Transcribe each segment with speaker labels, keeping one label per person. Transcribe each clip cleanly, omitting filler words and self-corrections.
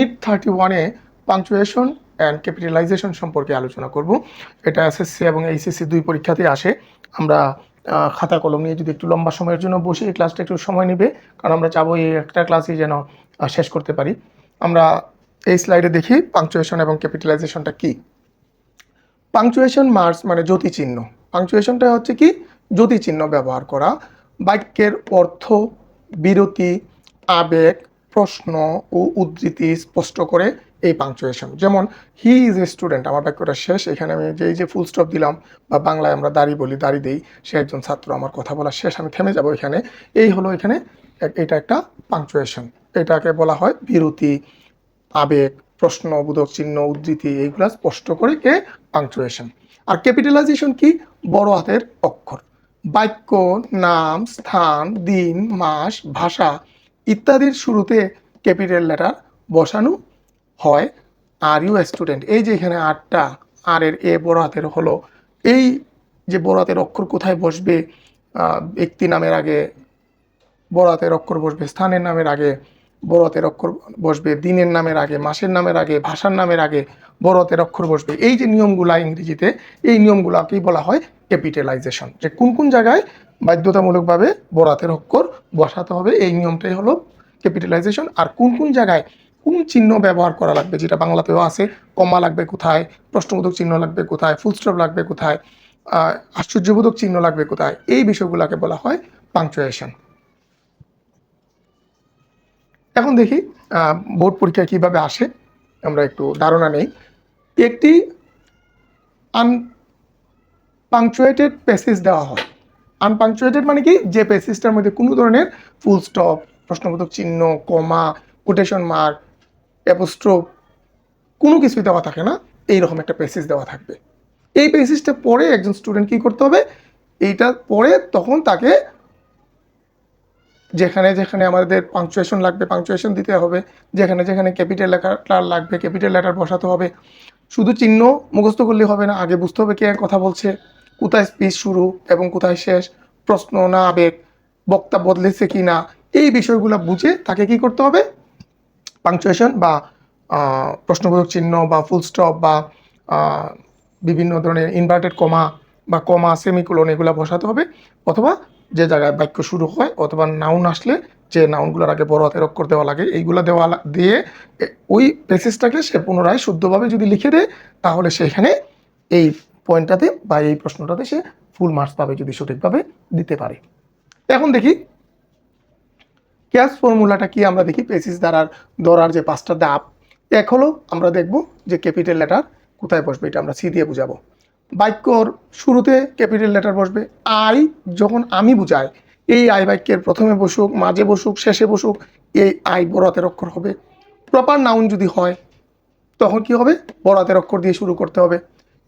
Speaker 1: 31-এ punctuation and capitalisation সম্পর্কে আলোচনা করব। এটা এসএসসি এবং এইচএসসি দুই পরীক্ষাতেই আসে। আমরা খাতা কলম নিয়ে যদি একটু লম্বা সময়ের জন্য বসি, এই ক্লাসটা একটু সময় নেবে, কারণ আমরা চাবো এই একটা ক্লাসই যেন শেষ করতে পারি। আমরা এই স্লাইডে দেখি পাংচুয়েশন এবং ক্যাপিটালাইজেশনটা কী। পাংচুয়েশন মার্কস মানে জ্যোতিচিহ্ন। পাংচুয়েশনটা হচ্ছে কি, জ্যোতিচিহ্ন ব্যবহার করা বাক্যের অর্থ, বিরতি, আবেগ, প্রশ্ন ও উদ্ধৃতি স্পষ্ট করে এই পাংচুয়েশন। যেমন হি ইজ এ স্টুডেন্ট, আমার বাক্যটা শেষ, এখানে আমি যে ফুল স্টপ দিলাম, বা বাংলায় আমরা দাড়ি বলি, দাড়ি দেই, সে একজন ছাত্র, আমার কথা বলা শেষ, আমি থেমে যাব এখানে। এই হলো এখানে এটা একটা পাংচুয়েশন। এটাকে বলা হয় বিরতি, আবেগ, প্রশ্নবোধক চিহ্ন, উদ্ধৃতি, এইগুলা স্পষ্ট করে কে পাংচুয়েশন। আর ক্যাপিটালাইজেশন কি, বড় হাতের অক্ষর। বাক্য, নাম, স্থান, দিন, মাস, ভাষা ইত্যাদির শুরুতে ক্যাপিটাল লেটার বসানো হয়। আর ইউ স্টুডেন্ট, এই যে এখানে আটটা আর এর এ বড় হাতের হলো, এই যে বড় হাতের অক্ষর কোথায় বসবে, ব্যক্তি নামের আগে বড় হাতের অক্ষর বসবে, স্থানের নামের আগে বড় হাতের অক্ষর বসবে, দিনের নামের আগে, মাসের নামের আগে, ভাষার নামের আগে বড় হাতের অক্ষর বসবে। এই যে নিয়মগুলা ইংরেজিতে, এই নিয়মগুলাকেই বলা হয় ক্যাপিটালাইজেশন। যে কোন কোন জায়গায় বাধ্যতামূলকভাবে বড় হাতের অক্ষর বসাতে হবে, এই নিয়মটাই হলো ক্যাপিটালাইজেশন। আর কোন কোন জায়গায় কোন চিহ্ন ব্যবহার করা লাগবে, যেটা বাংলাতেও আছে, কমা লাগবে কোথায়, প্রশ্নবোধক চিহ্ন লাগবে কোথায়, ফুল স্টপ লাগবে কোথায়, আশ্চর্যবোধক চিহ্ন লাগবে কোথায়, এই বিষয়গুলোকে বলা হয় পাংচুয়েশন। এখন দেখি বোর্ড পরীক্ষায় কীভাবে আসে, আমরা একটু ধারণা নেই। একটি আনপাংচুয়েটেড প্যাসেজ দেওয়া হয়। আনপাংচুয়েটেড মানে কি, যে প্যাসেজটার মধ্যে কোনো ধরনের ফুল স্টপ, প্রশ্নবোধক চিহ্ন, কমা, কোটেশন মার্ক, অ্যাপোস্ট্রোফ কোনো কিছুই দেওয়া থাকে না, এইরকম একটা প্যাসেজ দেওয়া থাকবে। এই প্যাসেজটা পড়ে একজন স্টুডেন্ট কী করতে হবে, এইটা পড়ে তখন তাকে যেখানে যেখানে আমাদের পাংচুয়েশন লাগবে পাংচুয়েশন দিতে হবে, যেখানে যেখানে ক্যাপিটাল লেটার লাগবে ক্যাপিটাল লেটার বসাতে হবে। শুধু চিহ্ন মুখস্থ করলে হবে না, আগে বুঝতে হবে কে কথা বলছে, কোথায় স্পিচ শুরু এবং কোথায় শেষ, প্রশ্ন না আবেগ, বক্তা বদলেছে কি না, এই বিষয়গুলো বুঝে তাকে কি করতে হবে, পাংচুয়েশন বা প্রশ্নবোধক চিহ্ন বা ফুল স্টপ বা বিভিন্ন ধরনের ইনভার্টেড কমা বা কমা, সেমিকোলন, এগুলো বসাতে হবে। অথবা যে জায়গায় বাক্য শুরু হয় অথবা নাউন আসলে যে নাউনগুলোর আগে বড় হাতের অক্ষর দেওয়া লাগে, এইগুলো দিয়ে ওই প্যাসেজটাকে সে পুনরায় শুদ্ধভাবে যদি লিখে দেয়, তাহলে সেখানে এই পয়েন্টটাতে বা এই প্রশ্নটাতে সে ফুল মার্কস পাবে, যদি সঠিকভাবে দিতে পারে। এখন দেখি ক্যাশ ফর্মুলাটা কি, আমরা দেখি প্যাসেজ ধরার যে 5টা ধাপ। এক হলো আমরা দেখব যে ক্যাপিটাল লেটার কোথায় বসবে, এটা আমরা সি দিয়ে বুঝাবো। বাক্যর শুরুতে ক্যাপিটাল লেটার বসবে। আই যখন আমি বুঝাই, এই আই বাক্যের প্রথমে বসুক, মাঝে বসুক, শেষে বসুক, এই আই বড় হাতের অক্ষর হবে। প্রপার নাউন যদি হয় তখন কি হবে, বড় হাতের অক্ষর দিয়ে শুরু করতে হবে।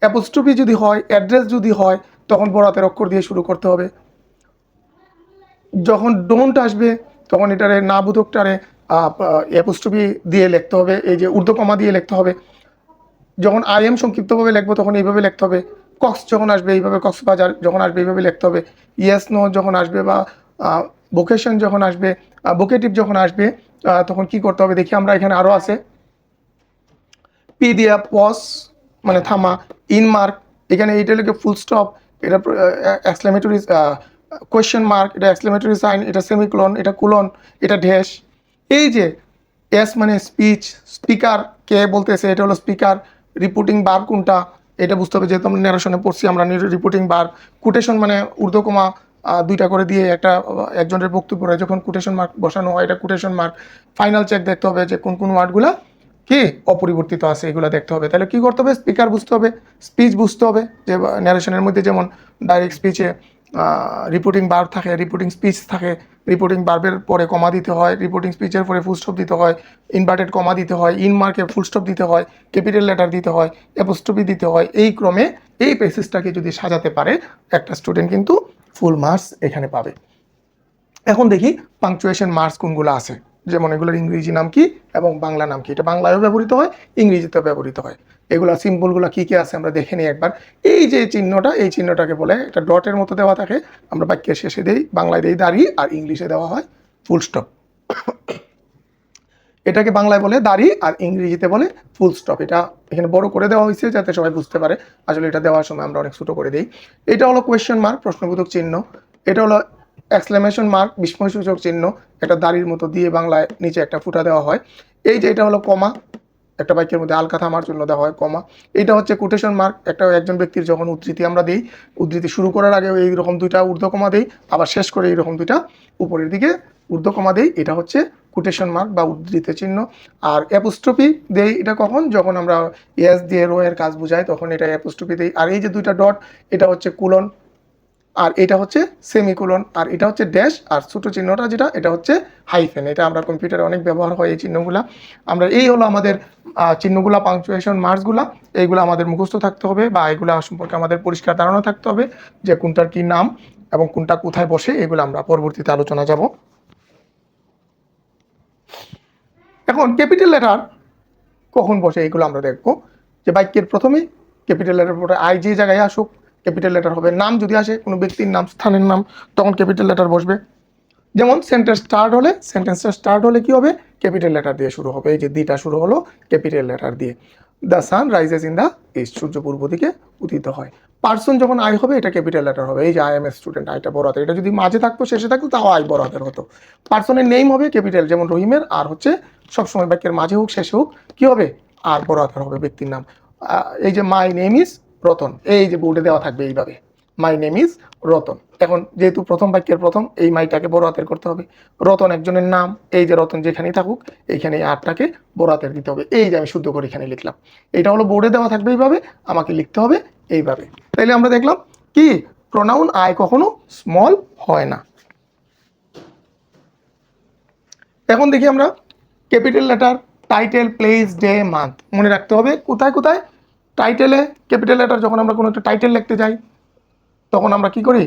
Speaker 1: অ্যাপোস্ট্রফি যদি হয়, অ্যাড্রেস যদি হয়, তখন বড় হাতের অক্ষর দিয়ে শুরু করতে হবে। যখন ডোন্ট আসবে তখন এটারে না বোধকটারে অ্যাপোস্ট্রফি দিয়ে লিখতে হবে, এই যে ঊর্ধ্বকমা দিয়ে লিখতে হবে। যখন আই এম সংক্ষিপ্তভাবে লিখবো তখন এইভাবে লিখতে হবে। কক্স যখন আসবে এইভাবে, কক্সবাজার যখন আসবে এইভাবে লিখতে হবে। ইয়েস নো যখন আসবে বা ভোকেশন যখন আসবে, ভোকেটিভ যখন আসবে, তখন কি করতে হবে দেখি আমরা, এখানে আরও আছে। পি দিয়া পজ মানে থামা, ইন মার্ক, এখানে এইটা লিখে ফুল স্টপ, এটা এক্সক্লেমেটরি কোয়েশ্চেন মার্ক, এটা এক্সক্লেমেটরি সাইন, এটা সেমিকোলন, এটা কোলন, এটা ড্যাশ। এই যে এস মানে স্পিচ, স্পিকার কে বলতেছে, এটা হলো স্পিকার। রিপোর্টিং বার কোনটা, এটা বুঝতে হবে, যেহেতু আমরা ন্যারেশনে পড়ছি আমরা রিপোর্টিং বার। কোটেশন মানে ঊর্ধ্বকমা দুইটা করে দিয়ে একজনের বক্তব্যে যখন কোটেশন মার্ক বসানো হয়, এটা কোটেশন মার্ক। ফাইনাল চেক দেখতে হবে যে কোন কোন ওয়ার্ডগুলো কি অপরিবর্তিত আছে, এগুলো দেখতে হবে। তাহলে কি করতে হবে, স্পিকার বুঝতে হবে, স্পিচ বুঝতে হবে, যে ন্যারেশনের মধ্যে যেমন ডাইরেক্ট স্পিচে রিপোর্টিং ভার্ব থাকে, রিপোর্টিং স্পিচ থাকে, রিপোর্টিং ভার্বের পরে কমা দিতে হয়, রিপোর্টিং স্পিচের পরে ফুল স্টপ দিতে হয়, ইনভার্টেড কমা দিতে হয়, ইন মার্কে ফুল স্টপ দিতে হয়, ক্যাপিটাল লেটার দিতে হয়, অ্যাপোস্ট্রফি দিতে হয়। এই ক্রমে এই প্যাসেজটাকে যদি সাজাতে পারে একটা স্টুডেন্ট কিন্তু ফুল মার্কস এখানে পাবে। এখন দেখি পাংচুয়েশন মার্কস কোনগুলো আছে, যেমন এগুলোর ইংরেজি নাম কি এবং বাংলা নাম কি। এটা বাংলায়ও ব্যবহৃত হয়, ইংরেজিতেও ব্যবহৃত হয়। এগুলা সিম্বলগুলো কি কি আছে আমরা দেখে নিই একবার। এই যে চিহ্নটা, এই চিহ্নটাকে বলে, একটা ডটের মতো দেওয়া থাকে, আমরা বাক্যের শেষে দেই, বাংলায় দেই দাঁড়িয়ে, আর ইংলিশে দেওয়া হয় ফুল স্টপ। এটাকে বাংলায় বলে দাড়ি আর ইংরেজিতে বলে ফুল স্টপ। এটা এখানে বড় করে দেওয়া হয়েছে যাতে সবাই বুঝতে পারে, আসলে এটা দেওয়ার সময় আমরা অনেক ছোট করে দিই। এটা হলো কোয়েশ্চেন মার্ক, প্রশ্নবোধক চিহ্ন। এটা হলো এক্সক্লেমেশন মার্ক, বিস্ময়সূচক চিহ্ন, এটা দাড়ির মতো দিয়ে বাংলায় নিচে একটা ফুটা দেওয়া হয়। এই যে এটা হলো কমা, একটা বাক্যের মধ্যে আলকা থামার জন্য দেওয়া হয় কমা। এটা হচ্ছে কোটেশন মার্ক, একজন ব্যক্তির যখন উদ্ধৃতি আমরা দিই, উদ্ধৃতি শুরু করার আগে এইরকম দুইটা ঊর্ধ্বকমা দিই, আবার শেষ করে এইরকম দুইটা উপরের দিকে ঊর্ধ্বকমা দিই, এটা হচ্ছে কোটেশন মার্ক বা উদ্ধৃতি চিহ্ন। আর অ্যাপোস্ট্রফি দেই এটা কখন, যখন আমরা এস দিয়ে রো এর কাজ বোঝাই তখন এটা অ্যাপোস্ট্রফি দেই। আর এই যে দুইটা ডট, এটা হচ্ছে কুলন, আর এটা হচ্ছে সেমিকোলন, আর এটা হচ্ছে ড্যাশ, আর ছোট চিহ্নটা যেটা এটা হচ্ছে হাইফেন। এটা আমরা কম্পিউটারে অনেক ব্যবহার হয় এই চিহ্নগুলা। আমরা এই হলো আমাদের চিহ্নগুলা, পাংচুয়েশন মার্কসগুলা, এইগুলো আমাদের মুখস্থ থাকতে হবে বা এগুলা সম্পর্কে আমাদের পরিষ্কার ধারণা থাকতে হবে যে কোনটার কি নাম এবং কোনটা কোথায় বসে, এগুলো আমরা পরবর্তীতে আলোচনা যাব। এখন ক্যাপিটাল লেটার কখন বসে এগুলো আমরা দেখব। যে বাক্যের প্রথমে ক্যাপিটাল লেটার পরে আই যে জায়গায় আসুক ক্যাপিটাল লেটার হবে। নাম যদি আসে কোনো ব্যক্তির নাম, স্থানের নাম, তখন ক্যাপিটাল লেটার বসবে। যেমন সেন্টেন্সটা স্টার্ট হলে কি হবে, ক্যাপিটাল লেটার দিয়ে শুরু হবে। এই যে দিটা শুরু হলো ক্যাপিটাল লেটার দিয়ে। The sun rises in the east, সূর্য পূর্ব দিকে উদিত হয়। পার্সন যখন আই হবে এটা ক্যাপিটাল লেটার হবে। এই যে আই এম এ স্টুডেন্ট, আইটা বড় হাতের, এটা যদি মাঝে থাকতো শেষে থাকতো তাও আই বড় হাতের হতো। পার্সনের নেম হবে ক্যাপিটাল, যেমন রহিমের, আর হচ্ছে সবসময় বাক্যের মাঝে হোক শেষে হোক কি হবে, আর বড় হাতের হবে ব্যক্তির নাম। এই যে মাই নেম ইজ রতন, এই যে বোর্ডে দেওয়া থাকবে এইভাবে, মাই নেম ইজ রতন। এখন যেহেতু প্রথম বাক্যের প্রথম, এই মাইটাকে বড় হাতের করতে হবে। রতন একজনের নাম, এই যে রতন যেখানেই থাকুক এইখানে এই আরটাকে বড় হাতের দিতে হবে। এই যে আমি শুদ্ধ করে এখানে লিখলাম, এটা হলো বোর্ডে দেওয়া থাকবে এইভাবে, আমাকে লিখতে হবে এইভাবে। তাইলে আমরা দেখলাম কি প্রোনাউন আই কখনো স্মল হয় না। এখন দেখি আমরা capital letter, title, place, day, month. মনে রাখতে হবে কোথায় কোথায় টাইটেলে ক্যাপিটাল লেটার, যখন আমরা কোনো একটা টাইটেল লিখতে যাই তখন আমরা কি করি,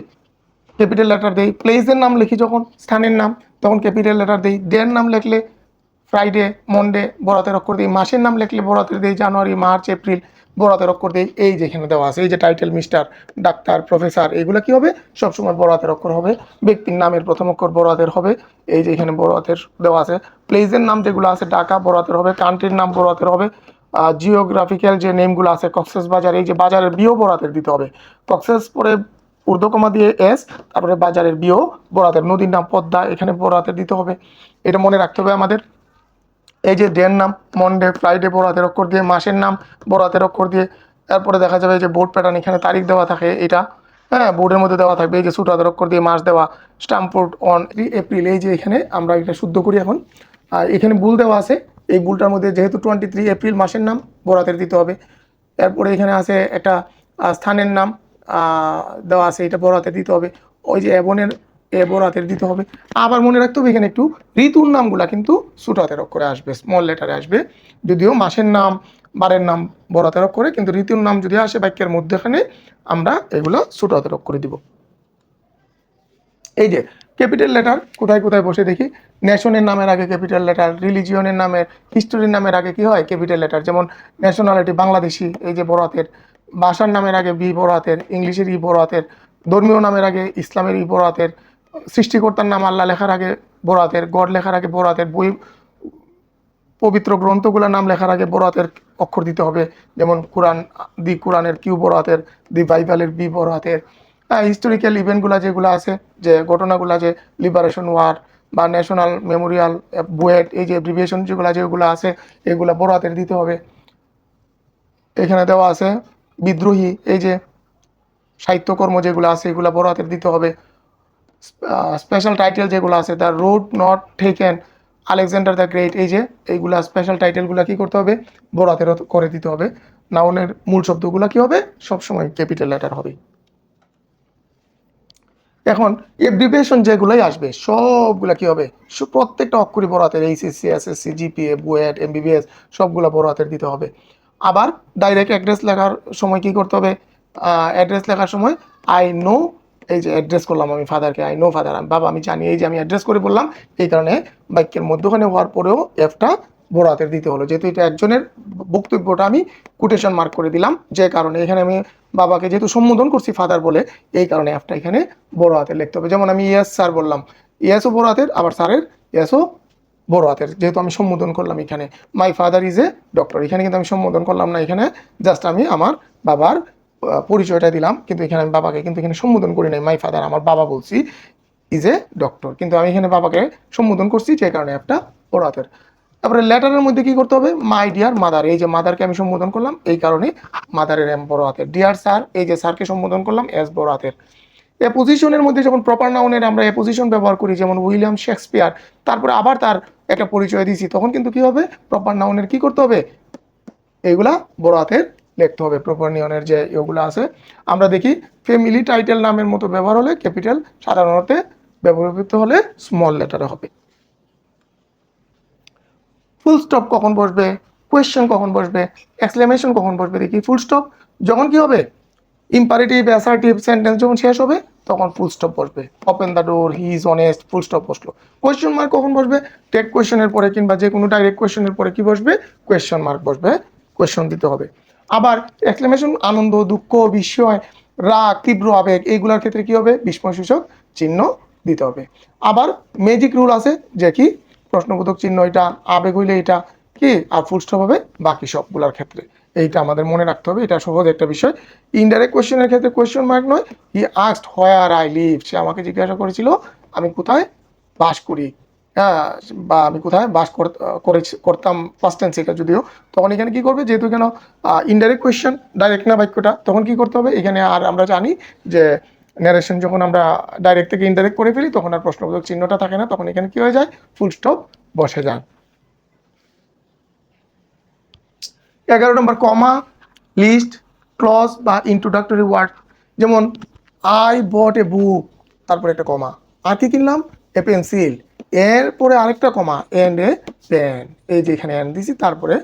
Speaker 1: ক্যাপিটাল লেটার দেই। প্লেসের নাম লিখি যখন, স্থানের নাম, তখন ক্যাপিটাল লেটার দেই। ডের নাম লিখলে ফ্রাইডে, মন্ডে, বড় হাতের অক্ষর দিই। মাসের নাম লিখলে বড় হাতের দিই, জানুয়ারি, মার্চ, এপ্রিল, বড় হাতের অক্ষর দিই। এই যেখানে দেওয়া আছে, এই যে টাইটেল, মিস্টার, ডাক্তার, প্রফেসর, এগুলো কি হবে, সবসময় বড় হাতের অক্ষর হবে। ব্যক্তির নামের প্রথম অক্ষর বড় হাতের হবে, এই যে এখানে বড় হাতের দেওয়া আছে। প্লেসের নাম যেগুলো আছে, ঢাকা, বড় হাতের হবে। কান্ট্রির নাম বড় হাতের হবে। জিওগ্রাফিক্যাল যে নেমগুলো আছে, কক্সেস বাজার, এই যে বাজারের বিও বড় হাতের দিতে হবে। কক্সেস পরে ঊর্ধ্বকমা দিয়ে এস, তারপরে বাজারের বিও বড় হাতের। নদীর নাম পদ্মা, এখানে বড় হাতের দিতে হবে। এটা মনে রাখতে হবে আমাদের। এই যে ডের নাম মন্ডে, ফ্রাইডে বড় হাতের অক্ষর দিয়ে, মাসের নাম বড় হাতের অক্ষর দিয়ে। তারপরে দেখা যাবে যে বোর্ড প্যাটার্ন, এখানে তারিখ দেওয়া থাকে, এটা হ্যাঁ বোর্ডের মধ্যে দেওয়া থাকবে। এই যে ছোট হাতের অক্ষর দিয়ে মাস দেওয়া, স্ট্যাম্পড অন এপ্রিল। এই যে এখানে আমরা এটা শুদ্ধ করি এখন, আর এখানে ভুল দেওয়া আছে, এই ভুলটার মধ্যে যেহেতু 23 এপ্রিল মাসের নাম বড় হাতের দিতে হবে। এরপরে এখানে আছে একটা স্থানের নাম দেওয়া আছে, এটা বড় হাতের দিতে হবে। ওই যে এবনের এ বড় হাতের দিতে হবে। আবার মনে রাখতে হবে এখানে একটু ঋতুর নামগুলা কিন্তু ছোট হাতের অক্ষরে আসবে, স্মল লেটারে আসবে। যদিও মাসের নাম, বারের নাম বড় হাতের অক্ষরে, কিন্তু ঋতুর নাম যদি আসে বাক্যের মধ্যেখানে আমরা এগুলো ছোট হাতের অক্ষরে দিব। এই যে ক্যাপিটাল লেটার কোথায় কোথায় বসে দেখি। নেশনের নামের আগে ক্যাপিটাল লেটার, রিলিজিয়নের নামের, হিস্টোরির নামের আগে কি হয়, ক্যাপিটাল লেটার। যেমন ন্যাশনালিটি বাংলাদেশি, এই যে বড় হাতের। ভাষার নামের আগে বি বড় হাতের, ইংলিশের ই বড় হাতের। ধর্মীয় নামের আগে ইসলামের ই বড় হাতের। সৃষ্টিকর্তার নাম আল্লাহ লেখার আগে বড় হাতের, গড লেখার আগে বড় হাতের। বই, পবিত্র গ্রন্থগুলোর নাম লেখার আগে বড় হাতের অক্ষর দিতে হবে। যেমন কোরআন, দি কোরআনের কিউ বড় হাতের, দি বাইবেলের বি বড় হাতের। হিস্টোরিক্যাল ইভেন্টগুলো যেগুলো আছে, যে ঘটনাগুলো, যে লিবারেশন ওয়ার বা ন্যাশনাল মেমোরিয়াল, বুয়েট, এই যে অ্যাব্রিভিয়েশন যেগুলো আছে এগুলো বড় হাতের দিতে হবে। এখানে দেওয়া আছে বিদ্রোহী, এই যে সাহিত্যকর্ম যেগুলো আছে এগুলো বড় হাতের দিতে হবে। স্পেশাল টাইটেল যেগুলো আছে, the road not taken, Alexander the great, এই যে এইগুলা স্পেশাল টাইটেলগুলো কি করতে হবে, বড় হাতের করে দিতে হবে। নাউনের মূল শব্দগুলো কি হবে, সবসময় ক্যাপিটাল লেটার হবে। এখন এব্রিভিয়েশন যেগুলোই আসবে সবগুলা কি হবে, প্রত্যেকটা অক্ষরই বড় হাতের। HSC, SSC, GPA, BUET, MBBS সবগুলো বড় হাতের দিতে হবে। আবার ডাইরেক্ট অ্যাড্রেস লেখার সময় কি করতে হবে, অ্যাড্রেস লেখার সময় আই নো, এই যে অ্যাড্রেস করলাম আমি ফাদারকে, আই নো ফাদার, বাবা আমি জানি, এই যে আমি অ্যাড্রেস করে বললাম, এই কারণে বাক্যের মধ্যখানে হওয়ার পরেও এফটা বড় হাতের দিতে হলো। যেহেতু এটা একজনের বক্তব্যটা আমি কোটেশন মার্ক করে দিলাম, যে কারণে এখানে আমি বাবাকে যেহেতু সম্বোধন করছি ফাদার বলে, এই কারণে এফটা এখানে বড় হাতের লিখতে হবে। যেমন আমি ইয়েস স্যার বললাম, ইয়েসও বড় হাতের, আবার স্যারের ইয়েসও বড় হাতের, যেহেতু আমি সম্বোধন করলাম এখানে my father is a doctor, এখানে কিন্তু আমি সম্বোধন করলাম না, এখানে জাস্ট আমি আমার বাবার পরিচয়টা দিলাম, কিন্তু এখানে আমি বাবাকে কিন্তু এখানে সম্বোধন করি নাই, মাই ফাদার আমার বাবা বলছি ইজ এ ডক্টর, কিন্তু আমি এখানে বাবাকে সম্বোধন করছি, যে কারণে একটা বড় হাতের। তারপরে লেটারের মধ্যে কি করতে হবে, মাই ডিয়ার মাদার, এই যে মাদারকে আমি সম্বোধন করলাম, এই কারণে মাদারের এম বড় হাতের। ডিয়ার স্যার, এই যে স্যারকে সম্বোধন করলাম, এস বড় হাতের। অ্যাপোজিশনের মধ্যে যখন প্রপার নাউনের আমরা অ্যাপোজিশন ব্যবহার করি, যেমন উইলিয়াম শেক্সপিয়ার, তারপরে আবার তার একটা পরিচয় দিয়েছি, তখন কিন্তু কি হবে, প্রপার নাউনের কি করতে হবে, এইগুলা বড় হাতের লিখতে হবে। প্রপার নাউনের যে এগুলো আছে আমরা দেখি, ফ্যামিলি টাইটেল নামের মতো ব্যবহার হলে ক্যাপিটাল, সাধারণত ব্যবহৃত হলে স্মল লেটারে হবে। ফুল স্টপ কখন বসবে, কোয়েশ্চেন কখন বসবে, এক্সক্লেমেশন কখন বসবে, দেখি ফুল স্টপ যখন কি হবে, ইম্পারেটিভ অ্যাসার্টিভ সেন্টেন্স যখন শেষ হবে তখন ফুল স্টপ বসবে। Open the door, he is honest, full stop বসলো। কোয়েশ্চেন মার্ক কখন বসবে, টেক কোয়েশ্চেনের পরে কিংবা যে কোনো ডাইরেক্ট কোয়েশ্চেনের পরে কি বসবে, কোয়েশ্চেন মার্ক বসবে, কোয়েশ্চেন দিতে হবে। আবার এক্সক্লেমেশন আনন্দ, দুঃখ, বিস্ময়, রাগ, তীব্র আবেগ, এইগুলোর ক্ষেত্রে কি হবে, বিস্ময়সূচক চিহ্ন দিতে হবে। আবার ম্যাজিক রুল আছে যে কি, প্রশ্নবোধক চিহ্ন এটা, আবেগ হইলে এটা কি, আর ফুল স্টপ হবে বাকি সবগুলোর ক্ষেত্রে। এইটা আমাদের মনে রাখতে হবে, এটা সহজ একটা বিষয়। ইনডাইরেক্ট কোয়েশ্চেনের ক্ষেত্রে কোয়েশ্চেন মার্ক নয়, he asked where I live, সে আমাকে জিজ্ঞাসা করেছিল আমি কোথায় বাস করি, হ্যাঁ, বা আমি কোথায় বাস করতাম, ফার্স্ট টেন্স এটা যদিও, তখন এখানে কি করবে, যেহেতু এখানে ইনডাইরেক্ট কোয়েশ্চেন, ডাইরেক্ট না বাক্যটা, তখন কি করতে হবে এখানে, আর আমরা জানি যে ন্যারেশন যখন আমরা ডাইরেক্ট থেকে ইনডাইরেক্ট করে ফেলি তখন আর প্রশ্নবোধক চিহ্নটা থাকে না, তখন এখানে কি হয়ে যায়, ফুল স্টপ বসে যায়। 11 নম্বর, কমা, লিস্ট, ক্লজ বা ইন্ট্রোডাক্টরি ওয়ার্ড, যেমন আই বট এ বুক, তারপরে একটা কমা, আর কি কিনলাম, এ পেন্সিল, এরপরে আরেকটা কমা, এন্ড এ পেন, এই যে এখানে এন্ড দিছি, তারপরে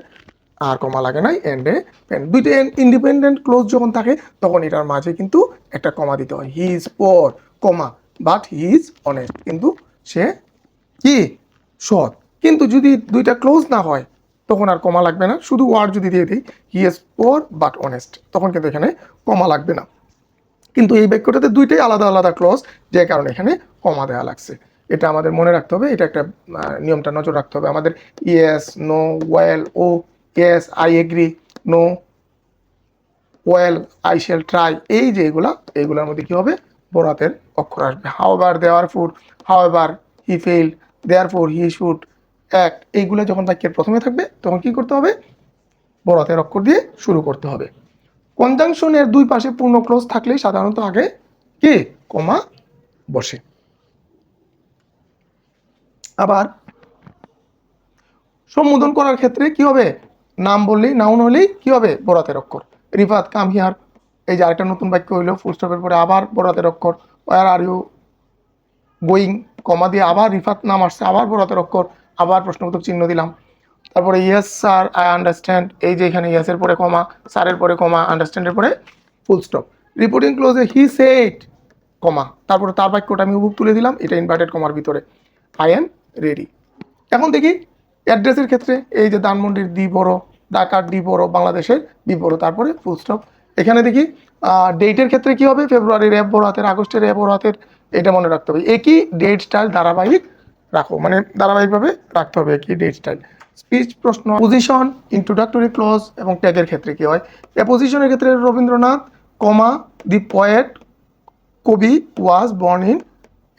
Speaker 1: আর কমা লাগে নাই, এন্ড এ পেন। দুইটা ইন্ডিপেন্ডেন্ট ক্লোজ যখন থাকে তখন এটার মাঝে কিন্তু একটা কমা দিতে হয়। He is poor, comma, but he is honest, কিন্তু সে কি সৎ। কিন্তু যদি দুইটা ক্লোজ না হয় তখন আর কমা লাগবে না, শুধু ওয়ার্ড যদি দিয়ে দিই he is poor but honest, তখন কিন্তু এখানে কমা লাগবে না। কিন্তু এই বাক্যটাতে দুইটাই আলাদা আলাদা ক্লজ, যে কারণে এখানে কমা দেওয়া লাগছে। এটা আমাদের মনে রাখতে হবে, এটা একটা নিয়মটা নজর রাখতে হবে আমাদের। Yes, no, well, oh, yes, I agree, no, well, I shall try, এই যে এইগুলোর মধ্যে কি হবে, বড় হাতের অক্ষর আসবে। However, therefore, however he failed, therefore he should act, এইগুলো যখন বাক্যের প্রথমে থাকবে তখন কি করতে হবে, বড় হাতের অক্ষর দিয়ে শুরু করতে হবে। কনজাংশনের দুই পাশে পূর্ণ ক্লোজ থাকলেই সাধারণত আগে কি কমা বসে। আবার সম্বোধন করার ক্ষেত্রে কি হবে, নাম বললেই, নাউন হলেই কি হবে, বড় হাতের অক্ষর। রিফাত কাম হিয়ার, এই যে আরেকটা নতুন বাক্য হইলো, ফুল স্টপের পরে আবার বড় হাতের অক্ষর। ওয়ার আর ইউ গোয়িং, কমা দিয়ে আবার রিফাত নাম আসছে, আবার বড় হাতের অক্ষর, আবার প্রশ্নবোধক চিহ্ন দিলাম। তারপরে ইয়েস স্যার আই আন্ডারস্ট্যান্ড, এই যে এখানে ইয়েসের পরে কমা, স্যারের পরে কমা, আন্ডারস্ট্যান্ডের পরে ফুল স্টপ। রিপোর্টিং ক্লোজে হি সেড, কমা, তারপরে তার বাক্যটা আমি হুবহু তুলে দিলাম, এটা ইনভার্টেড কমার ভিতরে, আই এম রেডি। এখন দেখি অ্যাড্রেসের ক্ষেত্রে, এই যে ধানমন্ডির ডি বড়, ঢাকার ডি বড়, বাংলাদেশের ডি বড়, তারপরে ফুল স্টপ। এখানে দেখি ডেটের ক্ষেত্রে কি হবে, ফেব্রুয়ারির এফ বড় হাতের, আগস্টের এ বড় হাতের, এটা মনে রাখতে হবে। একই ডেট স্টাইল ধারাবাহিক রাখো, মানে ধারাবাহিকভাবে রাখতে হবে একই ডেট স্টাইল। স্পিচ, প্রশ্ন, পজিশন, ইন্ট্রোডাক্টরি ক্লজ এবং ট্যাগের ক্ষেত্রে কি হয়, অ্যাপোজিশনের ক্ষেত্রে রবীন্দ্রনাথ, কমা, দি পোয়েট, কবি ওয়াজ বর্ন ইন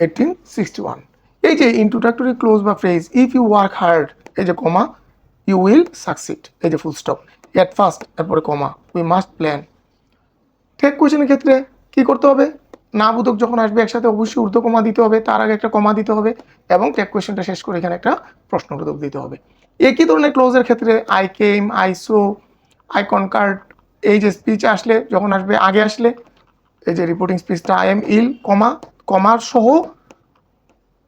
Speaker 1: 1861। এই যে ইন্ট্রোডাক্টরি ক্লোজ বা phrase, if you work hard, এই যে কমা, ইউ উইল সাকসিড, এই যে ফুল স্টপ, এট ফার্স্ট, এরপরে কমা, উই মাস্ট প্ল্যান। টেক কোয়েশনের ক্ষেত্রে কি করতে হবে, না বোধক যখন আসবে একসাথে অবশ্যই ঊর্ধ্ব কমা দিতে হবে, তার আগে একটা কমা দিতে হবে, এবং টেক কোয়েশনটা শেষ করে এখানে একটা প্রশ্নবোধক দিতে হবে। একই ধরনের ক্লোজের ক্ষেত্রে I came, I so, I conquered, এই যে স্পিচ আসলে যখন আসবে আগে আসলে, এই যে রিপোর্টিং স্পিচটা আই এম ইল, কমা, কমার সহ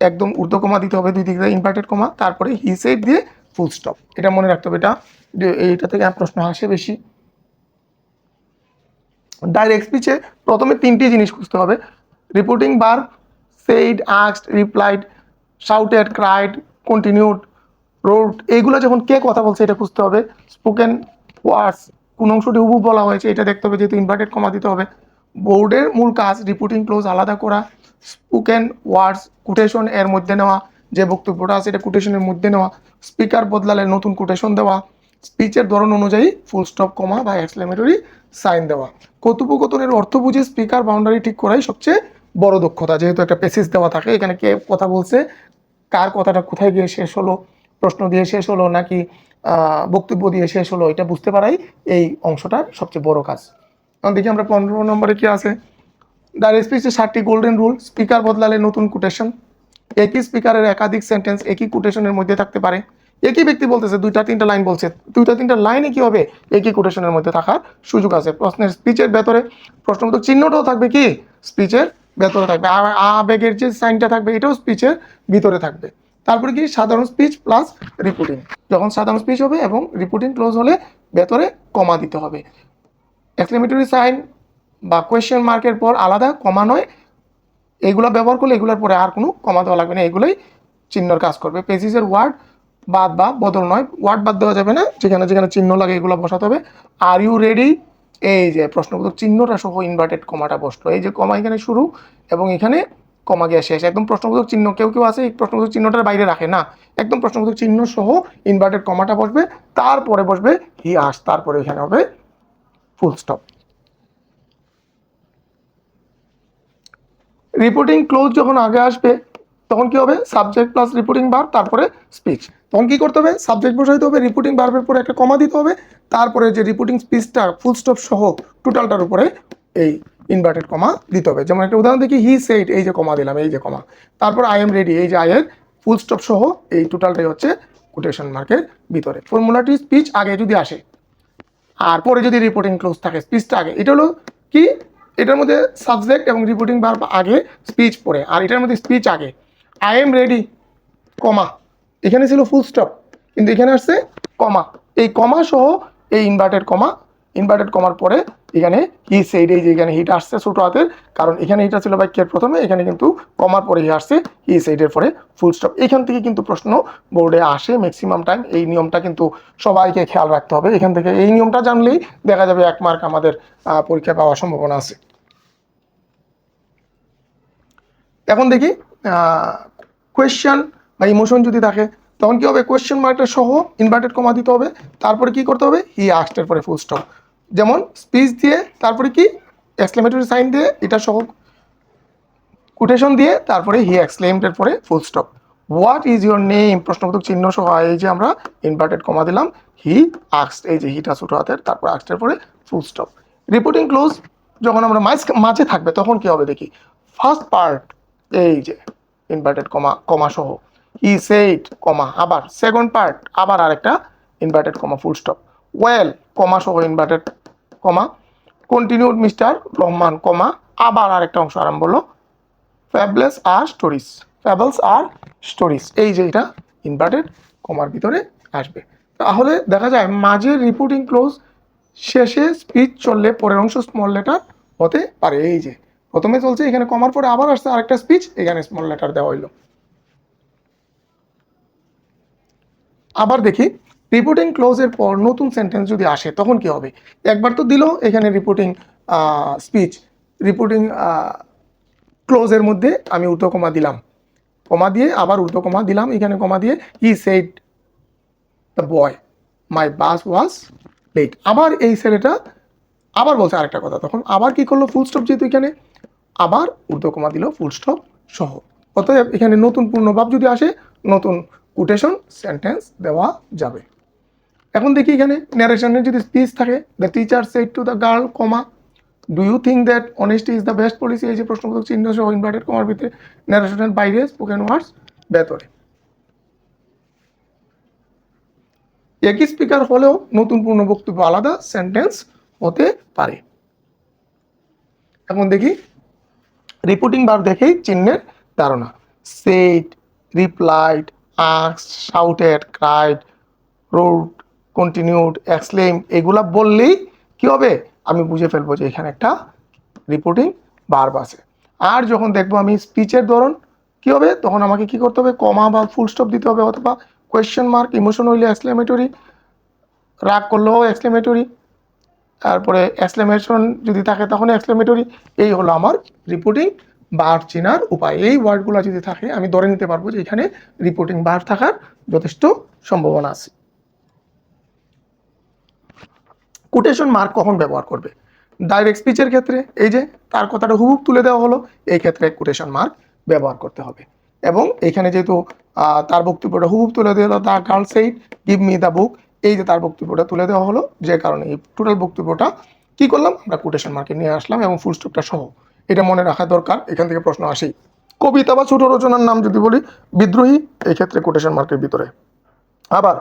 Speaker 1: একদম ঊর্ধ্ব কমা দিতে হবে, দুই দিকে ইনভার্টেড কমা, তারপরে হি সেড দিয়ে ফুল স্টপ। এটা মনে রাখতে হবে, এইটা থেকে প্রশ্ন আসে বেশি। ডাইরেক্ট স্পিচে প্রথমে তিনটি জিনিস খুঁজতে হবে, reporting verb, said, asked, replied, shouted, cried, continued, road, এইগুলো যখন কে কথা বলছে এটা খুঁজতে হবে। স্পোকেন ওয়ার্ডস, কোন অংশটি হুবহু বলা হয়েছে এটা দেখতে হবে, যেহেতু ইনভার্টেড কমা দিতে হবে। বোর্ডের মূল কাজ রিপোর্টিং ক্লোজ আলাদা করা, স্পোকেন ওয়ার্ডস কোটেশন এর মধ্যে নেওয়া, যে বক্তব্যটা আছে এটা কোটেশনের মধ্যে নেওয়া, স্পিকার বদলালে নতুন কোটেশন দেওয়া, স্পিচের ধরন অনুযায়ী ফুল স্টপ কমা বা এক্সক্লেমেটরি সাইন দেওয়া। কথোপকথনের অর্থ বুঝে স্পিকার বাউন্ডারি ঠিক করাই সবচেয়ে বড় দক্ষতা। যেহেতু একটা প্যাসেজ দেওয়া থাকে, এখানে কে কথা বলছে, কার কথাটা কোথায় গিয়ে শেষ হলো, প্রশ্ন দিয়ে শেষ হলো নাকি বক্তব্য দিয়ে শেষ হলো, এটা বুঝতে পারাই এই অংশটার সবচেয়ে বড় কাজ। এখন দেখি আমরা 15 নম্বরে কি আছে। দ্য স্পিচে 7টি গোল্ডেন রুল। স্পিকার বদলালে নতুন কোটেশন। একই স্পিকারের একাধিক সেন্টেন্স একই কোটেশনের মধ্যে থাকতে পারে। একই ব্যক্তি বলতেছে, 2-3টা লাইন বলছে, 2-3টা লাইনে কি হবে, একই কোটেশনের মধ্যে থাকার সুযোগ আছে। প্রশ্নের স্পিচের ভেতরে প্রশ্নবোধক চিহ্নটাও থাকবে কি স্পিচের ভেতরে থাকবে, আবেগের যে সাইনটা থাকবে এটাও স্পিচের ভিতরে থাকবে। তারপরে কি সাধারণ স্পিচ প্লাস রিপোর্টিং। যখন সাধারণ স্পিচ হবে এবং রিপোর্টিং ক্লোজ হলে ভেতরে কমা দিতে হবে। এক্সক্লেমেটরি সাইন বা কোয়েশ্চেন মার্কের পর আলাদা কমা নয়, এগুলো ব্যবহার করলে এগুলোর পরে আর কোনো কমা দেওয়া লাগবে না, এগুলোই চিহ্নর কাজ করবে। পেজিসের ওয়ার্ড বাদ বা বদল নয়, ওয়ার্ড বাদ দেওয়া যাবে না, যেখানে যেখানে চিহ্ন লাগে এগুলো বসাতে হবে। আর ইউ রেডি, এই যে প্রশ্নবোধক চিহ্নটা সহ ইনভার্টেড কমাটা বসলো, এই যে কমা এখানে শুরু এবং এখানে কমা গিয়ে শেষ, একদম প্রশ্নবোধক চিহ্ন। কেউ কেউ আছে এই প্রশ্নবোধক চিহ্নটার বাইরে রাখে না, একদম প্রশ্নবোধক চিহ্ন সহ ইনভার্টেড কমাটা বসবে, তারপরে বসবে হি আস, তারপরে এখানে হবে ফুল স্টপ। রিপোর্টিং ক্লোজ যখন আগে আসবে তখন কি হবে, সাবজেক্ট প্লাস রিপোর্টিং ভার্ব, তারপরে স্পিচ। তখন কি করতে হবে, সাবজেক্ট বসাইতে হবে, রিপোর্টিং ভার্বের পরে একটা কমা দিতে হবে, তারপরে যে রিপোর্টিং স্পিচটা ফুল স্টপ সহ টোটালটার উপরে এই ইনভার্টেড কমা দিতে হবে। যেমন একটা উদাহরণ দেখি, হি সেড, এই যে কমা দিলাম, এই যে কমা, তারপর আই এম রেডি, এই যে আই এর ফুল স্টপ সহ এই টোটালটাই হচ্ছে কোটেশন মার্কের ভিতরে। ফর্মুলাটি স্পিচ আগে যদি আসে আর পরে যদি রিপোর্টিং ক্লোজ থাকে, স্পিচটা আগে, এটা হলো কি, এটার মধ্যে সাবজেক্ট এবং রিপোর্টিং ভার্ব আগে, স্পিচ পরে, আর এটার মধ্যে স্পিচ আগে। আই এম রেডি কমা, এখানে ছিল ফুল স্টপ কিন্তু এখানে আসছে কমা, এই কমা সহ এই ইনভার্টেড কমার পরে এখানে হি সেইড, এই যে এখানে হিটা আসছে ছোট হাতের, কারণ এখানে হিটা ছিল বাক্যের প্রথমে, এখানে কিন্তু কমার পরে হি আসছে, হি সেইডের পরে ফুল স্টপ। এখান থেকে কিন্তু প্রশ্ন বোর্ডে আসে ম্যাক্সিমাম টাইম, এই নিয়মটা কিন্তু সবাইকে খেয়াল রাখতে হবে। এখান থেকে এই নিয়মটা জানলেই দেখা যাবে 1 মার্ক আমাদের পরীক্ষায় পাওয়ার সম্ভাবনা আছে। এখন দেখি কোয়েশ্চেন বা ইমোশন যদি থাকে তখন কি হবে, কোয়েশ্চেন মার্কটা সহ ইনভার্টেড কমা দিতে হবে, তারপরে কি করতে হবে, হি আস্কড এর পরে ফুল স্টপ। যেমন স্পিচ দিয়ে তারপরে কি এক্সক্লেমেটরি সাইন দিয়ে এটা সহ কোটেশন দিয়ে তারপরে হি এক্সক্লেমড এর পরে full stop. What is your name, প্রশ্নবোধক চিহ্ন সহ এই যে আমরা ইনভার্টেড কমা দিলাম, হি আস্কড, এই যে হিটা ছোট হাতের, তারপর আস্কড এর পরে ফুল স্টপ। রিপোর্টিং ক্লোজ যখন আমরা মাঝে থাকবে তখন কি হবে দেখি, ফার্স্ট পার্ট এই যে ইনভার্টেড কমা সহ, হি সেইড কমা, আবার সেকেন্ড পার্ট আবার আরেকটা inverted comma full stop, well comma সহ inverted comma, continued mister Rahman comma, আবার আরেকটা অংশ আরম্ভ হলো, ফ্যাবলেস আর স্টোরিজ, ফ্যাবলস আর স্টোরিজ, এই যে এটা ইনভার্টেড কমার ভিতরে আসবে। তাহলে দেখা যায় মাঝের রিপোর্টিং ক্লোজ, শেষে স্পিচ চললে পরের অংশ স্মল লেটার হতে পারে। এই যে প্রথমে চলছে, এখানে কমার পরে আবার আসছে আরেকটা স্পিচ, এখানে স্মল লেটার দেওয়া হইলো। আবার দেখি রিপোর্টিং ক্লোজের পর নতুন সেন্টেন্স যদি আসে তখন কি হবে, একবার তো দিল এখানে রিপোর্টিং স্পিচ, রিপোর্টিং ক্লোজের মধ্যে আমি উল্টো কমা দিলাম, কমা দিয়ে আবার উল্টো কমা দিলাম, এখানে কমা দিয়ে he said the boy my bus was late, আবার এই ছেলেটা আবার বলছে আরেকটা কথা, তখন আবার কি করলো, ফুল স্টপ, যেহেতু এখানে আবার উর্ধ্ব কমা দিল ফুল স্টপ সহ। অতএব এখানে নতুন পূর্ণভাব যদি আসে নতুন কোটেশন সেন্টেন্স দেওয়া যাবে। এখন দেখি এখানে ন্যারেশনের যদি স্পিচ থাকে, the teacher said to the girl comma, do you think that honesty is the best policy, এই যে প্রশ্নবোধক চিহ্ন সহ ইনভার্টেড কমার ভিতরে, ন্যারেশনের বাইরে স্পোকেন ওয়ার্ডস ভেতরে। একই স্পিকার হলেও নতুন পূর্ণ বক্তব্য আলাদা সেন্টেন্স হতে পারে। এখন দেখি রিপোর্টিং ভার্ব দেখেই চিহ্নের ধারণা, said, replied, asked, shouted, cried, roared, continued, exclaim, এগুলা বললেই কি হবে, আমি বুঝে ফেলবো যে এখানে একটা রিপোর্টিং ভার্ব আছে। আর যখন দেখবো আমি স্পিচের ধরন কি হবে, তখন আমাকে কি করতে হবে, কমা বা ফুল স্টপ দিতে হবে, অথবা কোয়েশ্চেন মার্ক, ইমোশন হইলে এক্সক্লেমেটরি, রাগ করলেও এক্সক্লেমেটরি, তারপরে এক্সক্লেমেশন যদি থাকে তখন এক্সক্লেমেটরি। এই হলো আমার রিপোর্টিং বার চেনার উপায়। এই ওয়ার্ডগুলো যদি থাকে আমি ধরে নিতে পারবো যে এখানে রিপোর্টিং বার থাকার যথেষ্ট সম্ভাবনা আছে। কোটেশন মার্ক কখন ব্যবহার করবে? ডাইরেক্ট স্পিচের ক্ষেত্রে, এই যে তার কথাটা হুবহুব তুলে দেওয়া হলো, এই ক্ষেত্রে কোটেশন মার্ক ব্যবহার করতে হবে। এবং এখানে যেহেতু তার বক্তব্যটা হুবহুব তুলে দেওয়া হলো, the girl said give me the book, এই যে তার বক্তব্যটা তুলে দেওয়া হলো, যে কারণে এই টোটাল বক্তব্যটা কি করলাম আমরা কোটেশন মার্কে নিয়ে আসলাম এবং ফুল স্টপটা সহ। এটা মনে রাখা দরকার, এখান থেকে প্রশ্ন আসেই। কবিতা বা ছোট রচনার নাম যদি বলি বিদ্রোহী, এই ক্ষেত্রে কোটেশন মার্কের ভিতরে। আবার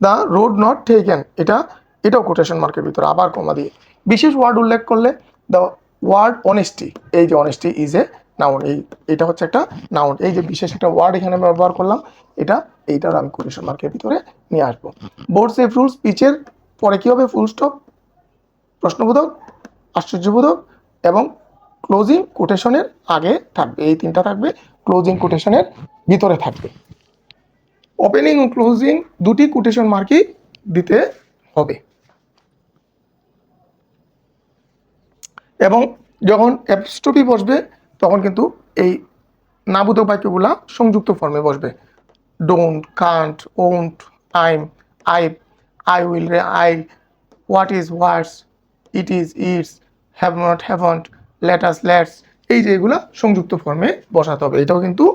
Speaker 1: দ্য রোড নট টেকেন, এটাও কোটেশন মার্কের ভিতরে, আবার কমা দিয়ে। বিশেষ ওয়ার্ড উল্লেখ করলে দ্য ওয়ার্ড অনেস্টি, এই যে অনেস্টি ইজ এ নাউন, এইটা হচ্ছে একটা নাউন, এই যে বিশেষ একটা ওয়ার্ড এখানে ব্যবহার করলাম, এইটার আমি কোটেশন মার্কের ভিতরে নিয়ে আসবো। বোর্ড সেফ রুলস, স্পিচের পরে কি হবে? ফুল স্টপ, প্রশ্নবোধক, আশ্চর্যবোধক এবং ক্লোজিং কোটেশনের আগে থাকবে, এই তিনটা থাকবে, ক্লোজিং কোটেশনের ভিতরে থাকবে। ওপেনিং ও ক্লোজিং দুটি কোটেশন মার্কই দিতে হবে। এবং যখন অ্যাপস্ট্রফি বসবে তখন কিন্তু এই নাবোধক বাক্যগুলা সংযুক্ত ফর্মে বসবে। Don't, can't, won't, I'm, I will, I, what is what's, it is it's, have not haven't, let us let's, এই যে এগুলা সংযুক্ত ফর্মে বসাতে হবে। এটাও কিন্তু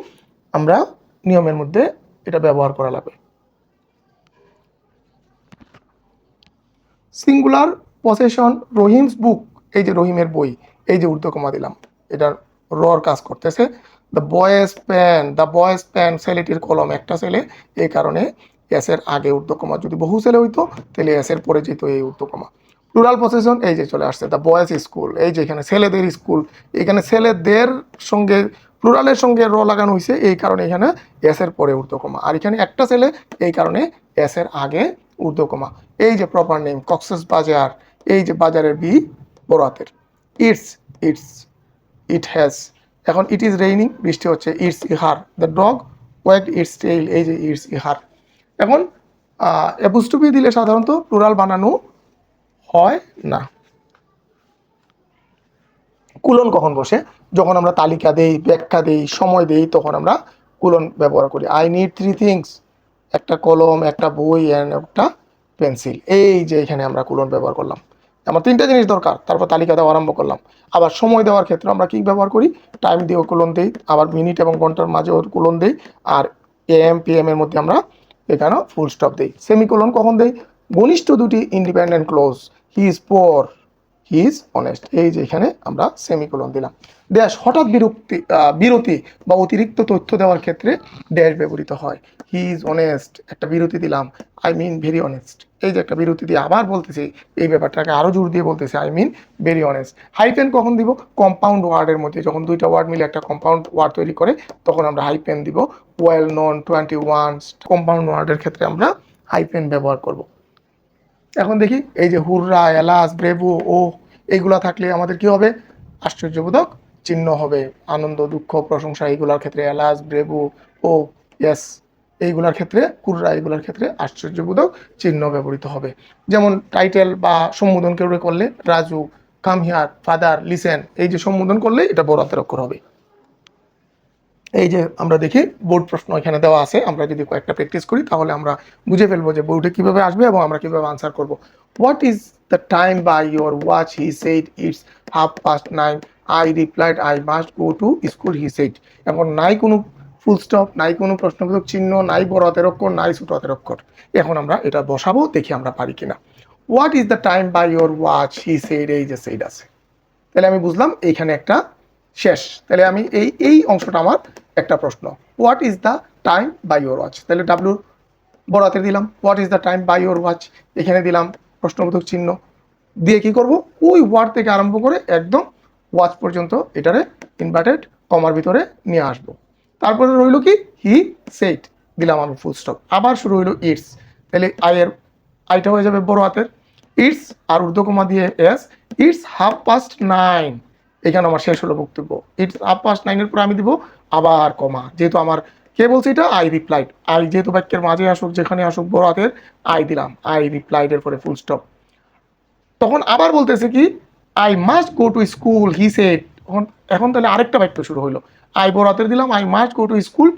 Speaker 1: আমরা নিয়মের মধ্যে এটা ব্যবহার করা লাগবে। সিঙ্গুলার পসেশন, রহিমস বুক, এই যে রহিমের বই, এই যে ঊর্ধ্বকমা দিলাম, এটার রর কাজ করতেছে। দ্য বয়েজ প্যান, ছেলেটির কলম, একটা ছেলে, এই কারণে এস এর আগে ঊর্ধ্বকমা, যদি বহু ছেলে হইতো তাহলে এস এর পরে যেত এই ঊর্ধ্বকমা। প্লুরাল পসেশন, এই যে চলে আসছে দ্য বয়েজ স্কুল, এই যে এখানে ছেলেদের স্কুল, এখানে ছেলেদের সঙ্গে প্লুরালের সঙ্গে র লাগানো হয়েছে, এই কারণে এখানে এস এর পরে ঊর্ধ্বকমা। আর এখানে একটা ছেলে, এই কারণে এস এর আগে ঊর্ধ্বকমা। এই যে প্রপার নেম কক্সেস বাজার, এই যে বাজারের বি বড় হাতের। ইটস, ইট হ্যাজ, এখন ইট ইজ রেইনিং, বৃষ্টি হচ্ছে, ইটস ইহার। দ্য ডগ ওয়াগড ইটস টেইল, এই যে ইটস ইহার। এখন অ্যাপোস্ট্রফি দিলে সাধারণত প্লুরাল বানানো হয় না। কুলন কখন বসে? যখন আমরা তালিকা দেই, ব্যাখ্যা দেই, সময় দেই, তখন আমরা কুলন ব্যবহার করি। আই নিড 3 থিংস, একটা কলম, একটা বই অ্যান্ড একটা পেন্সিল, এই যে এখানে আমরা কুলন ব্যবহার করলাম। আমার 3টা জিনিস দরকার, তারপর তালিকা দেওয়া আরম্ভ করলাম। আবার সময় দেওয়ার ক্ষেত্রে আমরা কি ব্যবহার করি? টাইম দিয়েও কুলন দেই, আবার মিনিট এবং ঘন্টার মাঝেও কুলন দেই, আর এএম পিএম এর মধ্যে আমরা এখানেও ফুল স্টপ দেই। সেমিকোলন কখন দেই? ঘনিষ্ঠ দুটি independent close, he is poor, he is honest, এই যে এখানে আমরা সেমিকোলন দিলাম। ড্যাশ, হঠাৎ বিরতি বা অতিরিক্ত তথ্য দেওয়ার ক্ষেত্রে ড্যাশ ব্যবহৃত হয়। হি ইজ অনেস্ট, একটা বিরতি দিলাম, আই মিন ভেরি অনেস্ট, এই যে একটা বিরতি দিয়ে আবার বলতেছি, এই ব্যাপারটাকে আরও জোর দিয়ে বলতেছি, I mean very honest. Hyphen কখন দিব? কম্পাউন্ড ওয়ার্ডের মধ্যে, যখন দুইটা ওয়ার্ড মিলে একটা কম্পাউন্ড ওয়ার্ড তৈরি করে তখন আমরা হাইপেন দিব। ওয়েল নোন, 21, কম্পাউন্ড ওয়ার্ডের ক্ষেত্রে আমরা হাইপেন ব্যবহার করব। এখন দেখি, এই যে হুররা, এলাস, ব্রেভো, ও, এইগুলা থাকলে আমাদের কি হবে? আশ্চর্যবোধক চিহ্ন হবে। আনন্দ, দুঃখ, প্রশংসা, এইগুলার ক্ষেত্রে এলাস, ব্রেভো, ও, ইয়েস, এইগুলার ক্ষেত্রে, হুররা, এইগুলার ক্ষেত্রে আশ্চর্যবোধক চিহ্ন ব্যবহৃত হবে। যেমন টাইটেল বা সম্বোধন কেউ করলে, Raju, come here, father, listen, এই যে সম্বোধন করলে এটা বড় হাতের অক্ষর হবে। এই যে আমরা দেখি বোর্ড প্রশ্ন এখানে দেওয়া আছে, আমরা যদি কয়েকটা প্র্যাকটিস করি তাহলে আমরা বুঝে ফেলবো যে বোর্ডে কিভাবে আসবে এবং আমরা কিভাবে আনসার করব। What is the time by your watch? He said it's 9:30। I replied I must go to school, he said. এখন নাই কোনো ফুল স্টপ, নাই কোনো প্রশ্নবোধক চিহ্ন, নাই বড় হাতের অক্ষর, নাই ছোট হাতের অক্ষর। এখন আমরা এটা বসাবো, দেখি আমরা পারি কিনা। What is the time by your watch? He said, এই যে সেইড আছে, তাহলে আমি বুঝলাম এইখানে একটা শেষ। তাহলে আমি এই অংশটা আমার একটা প্রশ্ন। What is the time by your watch, তাহলে ডাব্লু বড় হাতে দিলাম। What is the time by your watch, এখানে দিলাম প্রশ্নবোধক চিহ্ন দিয়ে কি করব, ওই ওয়ার্ড থেকে আরম্ভ করে একদম ওয়াচ পর্যন্ত এটারে ইনভার্টেড কমার ভিতরে নিয়ে আসবো। তারপরে রইল কি? হি সেড, দিলাম আমি ফুল স্টপ। আবার শুরু হইল ইটস, তাহলে আইটা হয়ে যাবে বড় হাতের, ইটস আর ঊর্ধ্বকমা দিয়ে এস, ইটস 9:30। এখানে আমার শেষ হলো বক্তব্য। ইটস 9:30 পর আমি দিব আবার কমা, যেহেতু আমার কে বলছে এটা? I replied. আই যেহেতু বাক্যের মাঝে আসুক, যেখানে আসুক বড় হাতের, আই দিলাম, আই রিপ্লাইড এর পরে ফুল স্টপ। তখন আবার বলতেছে কি? I must go to school, he said, এখন এখন তাহলে আরেকটা বাক্য শুরু হলো, আই বরাতের দিলাম, I must go to school,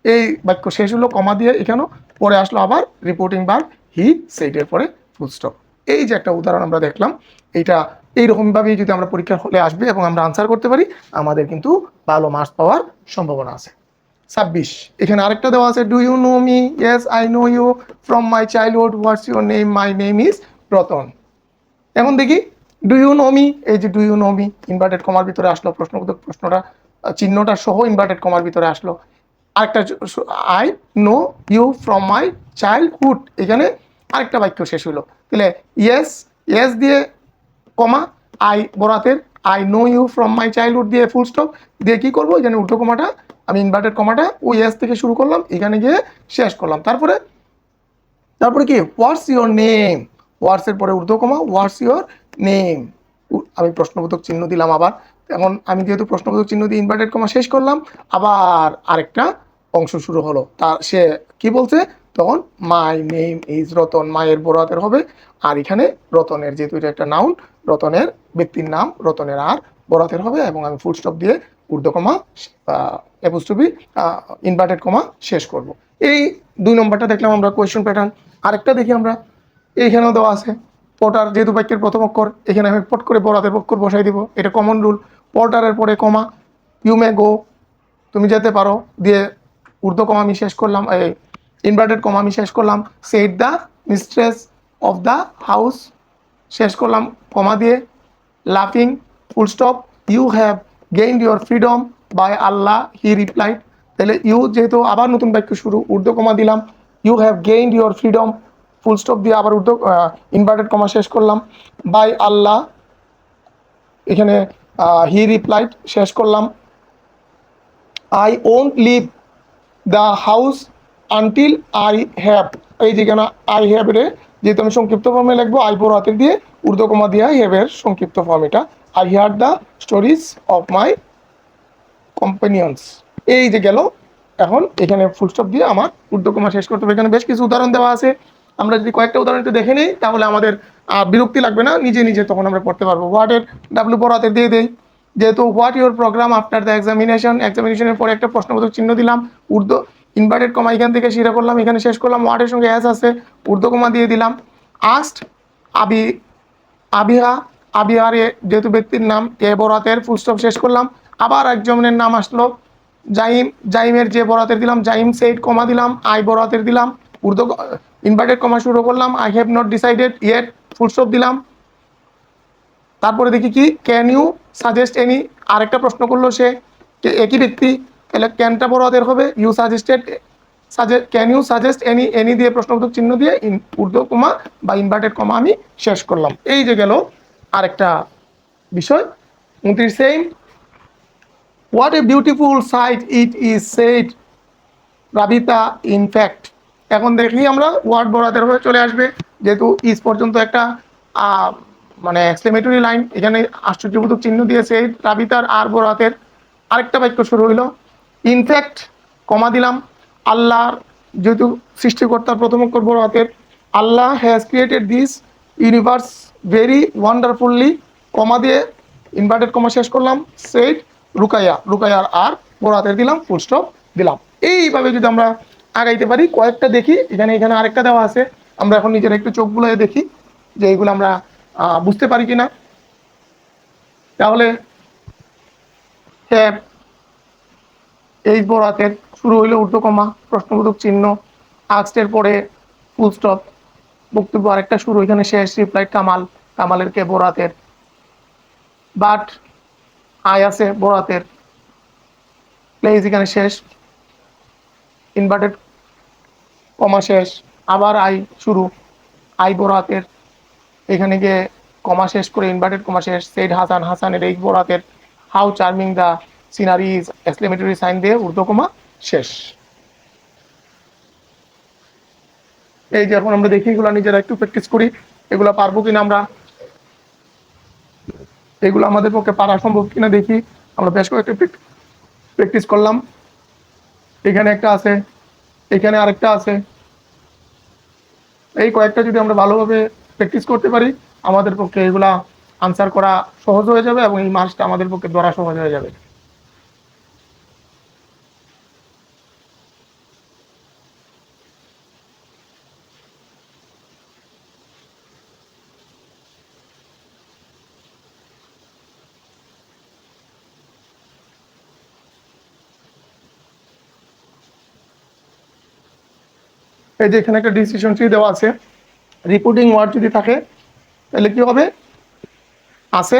Speaker 1: এই বাক্য শেষ হলো কমা দিয়ে, এখানেও পরে আসলো আবার রিপোর্টিং ভার্ব হি সেইটের পরে ফুল স্টপ। এই যে একটা উদাহরণ আমরা দেখলাম, এইটা এইরকমভাবেই যদি আমরা পরীক্ষার হলে আসবে এবং আমরা আনসার করতে পারি, আমাদের কিন্তু ভালো মার্কস পাওয়ার সম্ভাবনা আছে। 26 এখানে আরেকটা দেওয়া আছে, do you know me, yes I know you from my childhood, what's your name, my name is Ratan. এখন দেখি ডু ইউ নো মি, এই যে do you know me inverted কমার ভিতরে আসলো, প্রশ্নবোধক প্রশ্নটা চিহ্নটা সহ ইনভার্টেড কমার ভিতরে আসলো। আরেকটা I know you from my childhood, এখানে আরেকটা বাক্য শেষ হলো, তাহলে ইয়েস, ইয়েস দিয়ে কমা, আই বরাতের I know you from my childhood দিয়ে ফুল স্টপ দিয়ে কি করবো, এখানে ঊর্ধ্ব কমাটা আমি ইনভার্টেড কমাটা ওই ইয়েস থেকে শুরু করলাম, এখানে গিয়ে শেষ করলাম। তারপরে তারপরে কি হোয়াটস ইউর নেম, হোয়াটস এর পরে ঊর্ধ্ব কমা, হোয়াটস ইউর নেম, আমি প্রশ্নবোধক চিহ্ন দিলাম আবার। এখন আমি যেহেতু প্রশ্নবোধক চিহ্ন দিয়ে ইনভার্টেড কমা শেষ করলাম, আবার আরেকটা অংশ শুরু হলো, তার সে কি বলছে, তখন মাই নেম ইজ রতন, মায়ের বড় হবে, আর এখানে রতনের যেহেতু এটা একটা নাউন, রতনের ব্যক্তির নাম রতনের আর বড় হবে, এবং আমি ফুল স্টপ দিয়ে ঊর্ধ্ব কমা অ্যাপোস্ট্রফি ইনভার্টেড কমা শেষ করব। এই 2 নম্বরটা দেখলাম আমরা কোয়েশ্চেন প্যাটার্ন। আরেকটা দেখি আমরা, এইখানেও দেওয়া আছে পটার, যেহেতু বাক্যের প্রথম অক্ষর, এখানে আমি পট করে বড়াতের অক্ষর বসাই দিব, এটা কমন রুল। পটারের পরে কমা, ইউ মে গো, তুমি যেতে পারো দিয়ে ঊর্ধ্ব কমা আমি শেষ করলাম, এই ইনভার্টেড কমা আমি শেষ করলাম, said the mistress of the house শেষ করলাম কমা দিয়ে, লাফিং full stop, you have gained your freedom by Allah he replied, তাহলে ইউ যেহেতু আবার নতুন বাক্য শুরু, ঊর্ধ্ব কমা দিলাম, you have gained your freedom full stop দিয়ে আবার ঊর্ধ্ব ইনভার্টেড কমা শেষ করলাম, বাই আল্লাহ, এখানে হি রিপ্লাইড শেষ করলাম, I won't leave the house until I have, এই যেখানে আই হ্যাভ রে যেহেতু আমি সংক্ষিপ্ত ফর্মে লিখবো, আই বড় হাতের দিয়ে ঊর্ধ্ব কমা দিয়ে হ্যাভের সংক্ষিপ্ত ফর্ম এটা, I here the stories of my companions, এই যে গেল। এখন এখানে ফুল স্টপ দিয়ে আমার ঊর্ধ্ব কমা শেষ করতে হবে। এখানে বেশ কিছু উদাহরণ দেওয়া আছে, আমরা যদি কয়েকটা উদাহরণ একটু দেখে নিই তাহলে আমাদের বিরক্তি লাগবে না, নিজে নিজে তখন আমরা পড়তে পারবো। হোয়াটের ডাব্লিউ বড় হাতের দিয়ে দেই, যেহেতু what your programme after the examination, এক্সামিনেশনের পরে একটা প্রশ্নবোধক চিহ্ন দিলাম, ঊর্ধ্ব ইনভার্টেড কমা এখান থেকে শিরা করলাম, এখানে শেষ করলাম, হোয়াটের সঙ্গে অ্যাস আছে, ঊর্ধ্ব কমা দিয়ে দিলাম। আস্ট আবি আবিহা, আবিহারে যেহেতু ব্যক্তির নাম, এ বড় হাতের ফুল স্টপ শেষ করলাম, আবার একজনের নাম আসলো জাইম, জাইমের যে বড় হাতের দিলাম, জাইম সেইড কমা দিলাম, আই বড় হাতের দিলাম, ঊর্ধ্ব ইনভার্টেড কমা শুরু করলাম, I have not decided yet full stop দিলাম। তারপরে দেখি কি, ক্যান ইউ সাজেস্ট এনি, আরেকটা প্রশ্ন করলো সে, একই ব্যক্তি, তাহলে ক্যানটা বড় হাতের হবে, you suggested, can you suggest any, any দিয়ে প্রশ্নবোধক চিহ্ন দিয়ে ঊর্ধ্ব কমা বা ইনভার্টেড কমা আমি শেষ করলাম। এই যে গেল আরেকটা বিষয়। 29 same, what a beautiful sight it is said Rabita in fact, এখন দেখি আমরা ওয়ার্ড বড়াতের হয়ে চলে আসবে, যেহেতু ইজ পর্যন্ত একটা মানে এক্সক্লেমেটরি লাইন, এখানে আশ্চর্যবোধক চিহ্ন দিয়েছে রাবিতার আর বড়াতের, আরেকটা বাক্য শুরু হইল, ইনফ্যাক্ট কমা দিলাম, আল্লাহর যেহেতু সৃষ্টিকর্তার প্রথম অক্ষর বড় হাতের, Allah has created this universe very wonderfully, comma দিয়ে ইনভার্টেড কমা শেষ করলাম, সেড রুকাইয়া, রুকাইয়ার আর বড় হাতের দিলাম, ফুল স্টপ দিলাম। এইভাবে যদি আমরা আগাইতে পারি, কয়েকটা দেখি, এখানে এখানে আরেকটা দেওয়া আছে, আমরা এখন নিজের একটু চোখ বুলাইয়ে দেখি যে এইগুলো আমরা বুঝতে পারি কিনা। তাহলে হ্যাঁ, এই বড় হাতের শুরু হইলো ঊর্ধ্ব কমা প্রশ্নবোধক চিহ্ন, আক্সটের পরে ফুল স্টপ, বক্তব্য আরেকটা শুরু, এখানে শেষ, রিপ্লাইড কামাল, কামালের কে বড় হাতের, বাট আই আছে বড় হাতের, প্লেজ এখানে শেষ, ইনভার্টেড কমা শেষ, আবার আই শুরু, আই বড় হাতের, এখানে গিয়ে কমা শেষ করে ইনভার্টেড কমা শেষ, সেড হাসান, হাসানের এই বড় হাতের, how charming the scenery is exclamatory sign দিয়ে ঊর্ধ্ব কমা শেষ। এই যে এখন আমরা দেখি এগুলো নিজেরা একটু প্র্যাকটিস করি, এগুলো পারবো কিনা আমরা, এগুলো আমাদের পক্ষে পারা সম্ভব কিনা দেখি। আমরা বেশ কয়েকটা প্র্যাকটিস করলাম, এখানে একটা আছে, এখানে আরেকটা আছে, এই কয়েকটা যদি আমরা ভালোভাবে প্র্যাকটিস করতে পারি আমাদের পক্ষে এগুলা আনসার করা সহজ হয়ে যাবে এবং এই মাসটা আমাদের পক্ষে ধরা সহজ হয়ে যাবে। এই যে এখানে একটা ডিসিশন ট্রি দেওয়া আছে, রিপোর্টিং ওয়ার্ড যদি থাকে তাহলে কি হবে, আছে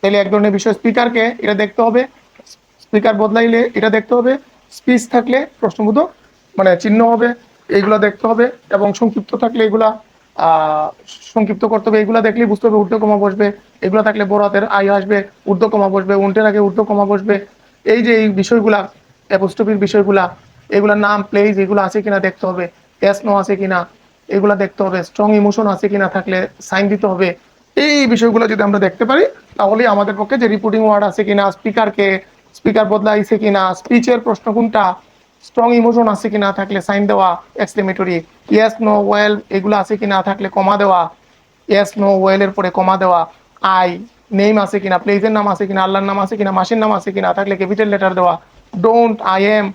Speaker 1: তাহলে এক ধরনের বিষয় স্পিকারকে এটা দেখতে হবে, স্পিকার বদলাইলে এটা দেখতে হবে, স্পিচ থাকলে প্রশ্নবোধক মানে চিহ্ন হবে, এইগুলা দেখতে হবে, এবং সংক্ষিপ্ত থাকলে এগুলা সংক্ষিপ্ত করতে হবে, এগুলা দেখলে বুঝতে হবে ঊর্ধ্ব কমা বসবে, এগুলা থাকলে বড় হাতের আই আসবে, ঊর্ধ্ব কমা বসবে, উল্টের আগে ঊর্ধ্ব কমা বসবে। এই যে এই বিষয়গুলা অ্যাপোস্ট্রফির বিষয়গুলা, এগুলা নাম প্লেস এগুলো আছে কিনা দেখতে হবে, এস নো আছে কিনা এগুলা দেখতে হবে, স্ট্রং ইমোশন আছে কিনা থাকলে সাইন দিতে হবে। এই বিষয়গুলো যদি আমরা দেখতে পারি তাহলে আমাদের পক্ষে যে রিপোর্টিং ওয়ার্ড আছে কিনা, স্পিকার বদলাইছে কিনা, স্পিচের প্রশ্ন কোনটা, স্ট্রং ইমোশন আছে কিনা থাকলে সাইন দেওয়া, এক্সক্লেমেটরি, ইয়েস নো ওয়েল এগুলো আছে কিনা থাকলে কমা দেওয়া, ইয়েস নো ওয়েলের পরে কমা দেওয়া, আই নেম আছে কিনা, প্লেসের নাম আছে কিনা, আল্লাহর নাম আছে কিনা, মাসির নাম আছে কিনা থাকলে ক্যাপিটাল লেটার দেওয়া, don't, I am,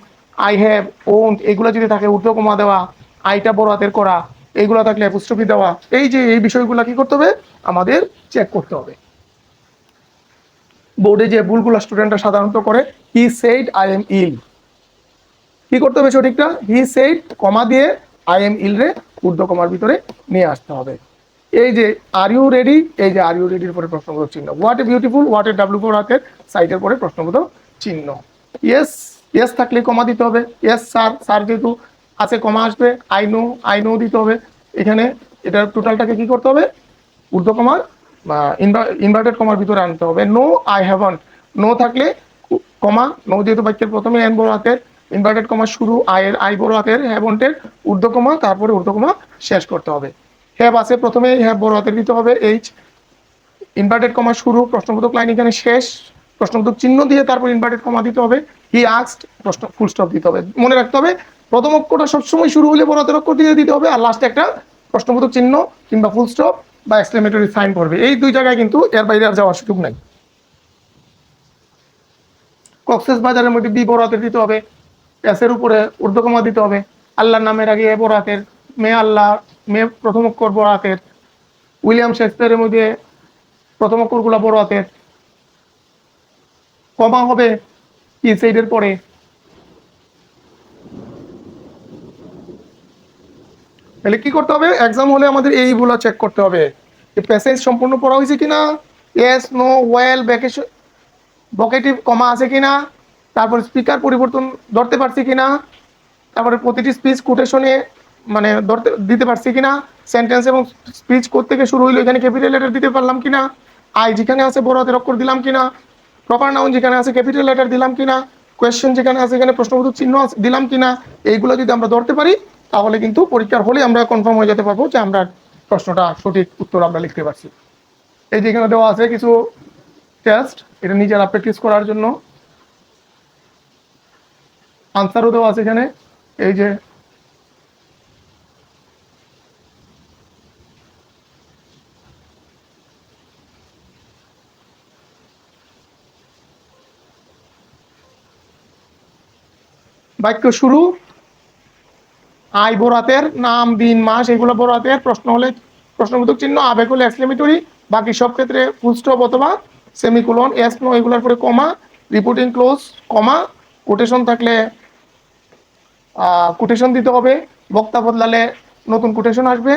Speaker 1: I have, won't এগুলো যদি থাকে ঊর্ধ্ব কমা দেওয়া, আইটা বড় হাতের করা, এইগুলো থাকলে অ্যাপোস্ট্রফি দেওয়া। এই যে এই বিষয়গুলো কি করতে হবে আমাদের চেক করতে হবে। বোর্ডে যে ভুলগুলো স্টুডেন্টরা সাধারণত করে, he said I am ill, কি করতে হবে সঠিকটা, হি সেড কমা দিয়ে আই এম ইল রে ঊর্ধ্ব কমার ভিতরে নিয়ে আসতে হবে। এই যে আর ইউ রেডি, এই যে আর ইউ রেডির পরে প্রশ্নবোধক চিহ্ন, what a beautiful, what a W four হাতের সাইডের পরে প্রশ্নবোধক চিহ্ন, ইয়েস ইয়েস থাকলে কমা দিতে হবে, ইয়েস স্যার, স্যার যেহেতু আছে কমা আসবে, আই নো দিতে হবে। এখানে এটার টোটালটাকে কি করতে হবে, ঊর্ধ্ব কমার ইনভার্টেড কমার ভিতরে আনতে হবে। নো আই হ্যাভন্ট, নো থাকলে কমা, নো যেহেতু বাক্যের প্রথমে এন বড় হাতের, ইনভার্টেড কমা শুরু, আয়ের আই বড় হাতের, হ্যাভন্টের ঊর্ধ্ব কমা, তারপরে ঊর্ধ্ব কমা শেষ করতে হবে। হ্যাভ আছে প্রথমে, হ্যাভ বড় হাতের দিতে হবে, এইচ ইনভার্টেড কমা শুরু, প্রশ্নবোধক লাইন এখানে শেষ, প্রশ্নবোধক চিহ্ন দিয়ে তারপর ইনভার্টেড কমা দিতে হবে, হি আস্কড প্রশ্ন ফুল স্টপ দিতে হবে। মনে রাখতে হবে প্রথম অক্ষরটা সবসময় শুরু হলে বড় হাতের অক্ষর দিয়ে দিতে হবে, আর লাস্টে একটা প্রশ্নবোধক চিহ্ন কিংবা ফুল স্টপ বা এক্সক্লেমেটরি সাইন করবে। এই দুই জায়গায় কিন্তু এর বাইরে আর যাওয়ার সুযোগ নাই। কক্সেস বাজারের মধ্যে বি বড় হাতের দিতে হবে, এসের উপরে ঊর্ধ্বকমা দিতে হবে, আল্লাহর নামের আগে এ বড় হাতের, মে আল্লাহ, মে প্রথম অক্ষর বড় হাতের, উইলিয়াম শেক্সপিয়ারের মধ্যে প্রথম অক্ষরগুলো বড় হাতের, কমা হবে কি সাইডের পরে। তাহলে কি করতে হবে, এক্সাম হলে আমাদের এইগুলো চেক করতে হবে, প্যাসেজ সম্পূর্ণ পড়া হয়েছে কিনা, yes no well vacation vocative comma আছে কিনা, তারপর স্পিকার পরিবর্তন ধরতে পারছি কিনা, তারপরে প্রতিটি স্পিচ কোটেশনে মানে ধরতে দিতে পারছি কিনা, সেন্টেন্স এবং স্পিচ থেকে শুরু হইলো এখানে ক্যাপিটাল লেটার দিতে পারলাম কিনা, আই যেখানে আছে বড় হাতের অক্ষর দিলাম কিনা, প্রপার নাউন যেখানে আছে ক্যাপিটাল লেটার দিলাম কিনা, কোয়েশ্চেন যেখানে আছে এখানে প্রশ্নবোধক চিহ্ন দিলাম কিনা, এইগুলো যদি আমরা ধরতে পারি তাহলে কিন্তু পরীক্ষার হলে আমরা কনফার্ম হয়ে যেতে পারবো যে আমরা প্রশ্নটা সঠিক উত্তর আমরা লিখতে পারছি। এই যে এখানে দেওয়া আছে কিছু টেস্ট, এটা নিজেরা প্র্যাকটিস করার জন্য, আনসারও দেওয়া আছে এখানে। এই যে বাক্য শুরু, আই বড় হাতের, নাম দিন মাস এগুলো বড় হাতের, প্রশ্ন হলে প্রশ্নবোধক চিহ্ন, আবেগ হলে এক্সক্লেমেটরি, বাকি সব ক্ষেত্রে ফুল স্টপ অথবা সেমিকোলন, এস নো এগুলোর পরে কমা, রিপোর্টিং ক্লোজ কমা, কোটেশন থাকলে কোটেশন দিতে হবে, বক্তা বদলালে নতুন কোটেশন আসবে,